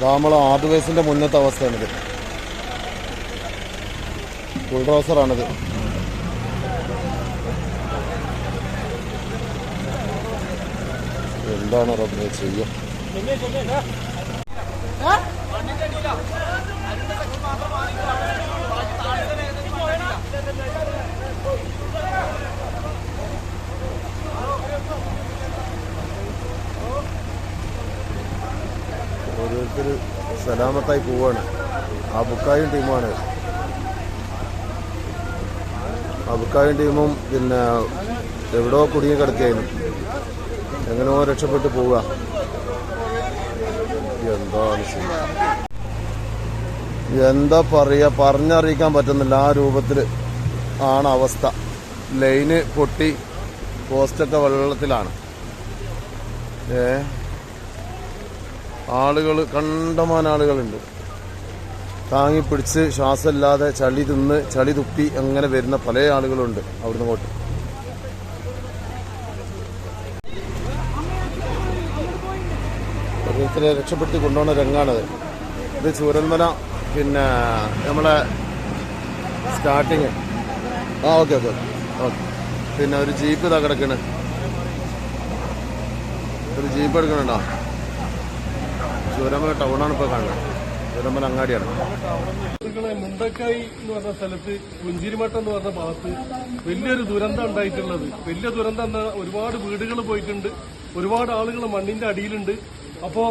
നമ്മളെ ആർഡ്വേസിൻ്റെ മുന്നത്തെ അവസ്ഥയാണിത്. ബുൾഡോസറാണിത്. എന്താണ് റബ്ബേ ചെയ്യുക? ഓരോരുത്തർ സലാമത്തായി പോവാണ്. അബുക്കായും ടീമാണ്. അബുക്കായും ടീമും പിന്നെ എവിടെയോ കുടുങ്ങി കിടക്കുകയായിരുന്നു. എങ്ങനെയോ രക്ഷപ്പെട്ട് പോവുക. എന്താ പറയുക, പറഞ്ഞറിയിക്കാൻ പറ്റുന്നില്ല. ആ രൂപത്തിൽ ആണ് അവസ്ഥ. ലൈന് പൊട്ടി പോസ്റ്റൊക്കെ വെള്ളത്തിലാണ്. ആളുകൾ, കണ്ടമാന ആളുകളുണ്ട്. താങ്ങിപ്പിടിച്ച് ശ്വാസമില്ലാതെ ചളി തിന്ന് ചളി തുപ്പി അങ്ങനെ വരുന്ന പല ആളുകളുണ്ട് അവിടുന്ന് അങ്ങോട്ട്. ഓരോരുത്തരെ രക്ഷപ്പെടുത്തി കൊണ്ടുപോകുന്ന രംഗാണത്. ഇത് ചൂരൽമല പിന്നെ നമ്മളെ സ്റ്റാർട്ടിങ്. Okay okay okay. പിന്നെ ഒരു ജീപ്പ് ഇതാ കിടക്കണ്. ഒരു ജീപ്പ് എടുക്കണുണ്ടോ? ചൂരൽമല ടൗണാണ് ഇപ്പോൾ കാണുന്നത്. ചൂരൽമല അങ്ങാടിയാണ്. മുണ്ടക്കായി എന്ന് പറഞ്ഞ സ്ഥലത്ത് പുഞ്ചിരിമട്ടം എന്ന് പറഞ്ഞ ഭാഗത്ത് വലിയൊരു ദുരന്തം ഉണ്ടായിട്ടുള്ളത്. വലിയ ദുരന്തം എന്നാൽ ഒരുപാട് വീടുകൾ പോയിട്ടുണ്ട്. ഒരുപാട് ആളുകൾ മണ്ണിന്റെ അടിയിലുണ്ട്. അപ്പോ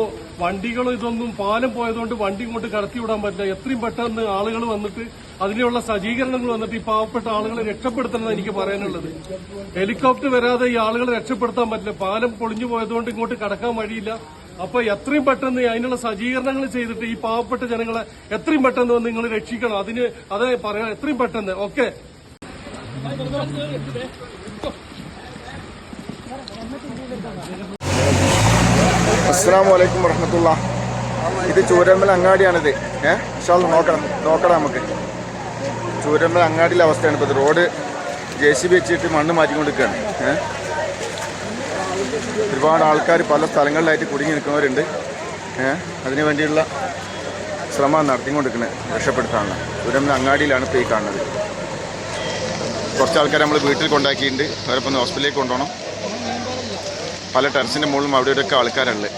വണ്ടികളും ഇതൊന്നും പാലം പോയതുകൊണ്ട് വണ്ടി ഇങ്ങോട്ട് കടത്തിവിടാൻ പറ്റില്ല. എത്രയും പെട്ടെന്ന് ആളുകൾ വന്നിട്ട് അതിനുള്ള സജ്ജീകരണങ്ങൾ വന്നിട്ട് ഈ പാവപ്പെട്ട ആളുകളെ രക്ഷപ്പെടുത്തണമെന്ന് എനിക്ക് പറയാനുള്ളത്. ഹെലികോപ്റ്റർ വരാതെ ഈ ആളുകളെ രക്ഷപ്പെടുത്താൻ പറ്റില്ല. പാലം പൊളിഞ്ഞു പോയതുകൊണ്ട് ഇങ്ങോട്ട് കടക്കാൻ വഴിയില്ല. അപ്പൊ എത്രയും പെട്ടെന്ന് അതിനുള്ള സജ്ജീകരണങ്ങൾ ചെയ്തിട്ട് ഈ പാവപ്പെട്ട ജനങ്ങളെ എത്രയും പെട്ടെന്ന് വന്ന് നിങ്ങൾ രക്ഷിക്കണം. അതിന് അതേ പറയാം, എത്രയും പെട്ടെന്ന്. ഓക്കെ. അസ്സലാമു അലൈക്കും വറഹ്മത്തുള്ളാ. ഇത് ചൂരൽമല അങ്ങാടിയാണിത്. നോക്കണം നമുക്ക്. ചൂരൽമല അങ്ങാടിയിലെ അവസ്ഥയാണ് ഇപ്പോൾ. റോഡ് JCB വെച്ചിട്ട് മണ്ണ് മാറ്റിക്കൊണ്ടിരിക്കുകയാണ്. ഒരുപാട് ആൾക്കാർ പല സ്ഥലങ്ങളിലായിട്ട് കുടുങ്ങി നിൽക്കുന്നവരുണ്ട്. അതിനു വേണ്ടിയുള്ള ശ്രമം നടത്തിക്കൊണ്ടിരിക്കുന്നത് രക്ഷപ്പെടുത്താനുള്ള. ചൂരൽമല അങ്ങാടിയിലാണ് ഇപ്പോൾ ഈ കാണുന്നത്. കുറച്ച് ആൾക്കാർ നമ്മൾ വീട്ടിൽ കൊണ്ടാക്കിയിട്ടുണ്ട്. അവരൊപ്പം ഹോസ്പിറ്റലിലേക്ക് കൊണ്ടുപോകണം. പല ടെറസിൻ്റെ മുകളിലും അവിടെ ഇവിടെയൊക്കെ ആൾക്കാരുള്ളത്.